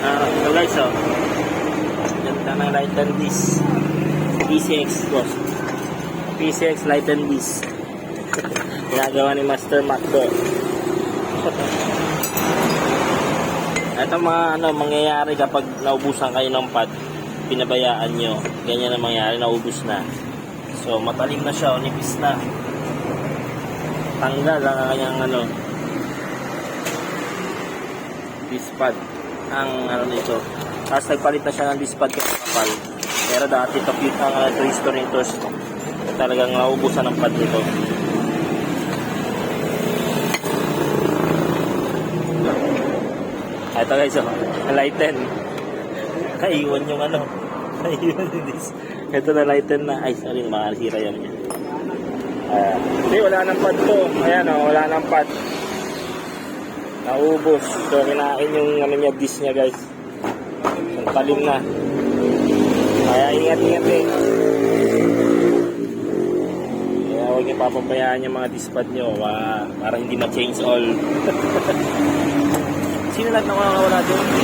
Ito guys, oh. Ganda ng light and disc. PCX, boss. PCX light and disc. Ginagawa ni Master Macdo. Ito mga mangyayari kapag naubusan kayo ng pad, pinabayaan nyo. Ganyan ang mangyayari, naubos na. So, matalim na siya, nipis na. Tanggal ang kanyang disc pad. Ang nito. Tapos nagpalit na siya ng disc pad kaya kapal. Pero dati ito cute ang twister nito. Talagang naubusan ng pad nito. Ito guys, na-lighten. Kaiwan yung kaiwan yung disc. Ito na-lighten na. Ay, sorry, makakasira yan niya. Hindi, wala nang pad to. Ayan, wala nang pad. Naubos. So, kinain yung niya, disc niya guys. Ang talim na. Kaya ingat-ingat eh. Kaya huwag niyo papabayaan yung mga disc pad nyo. Para hindi ma-change all. Sino lang nakawala doon?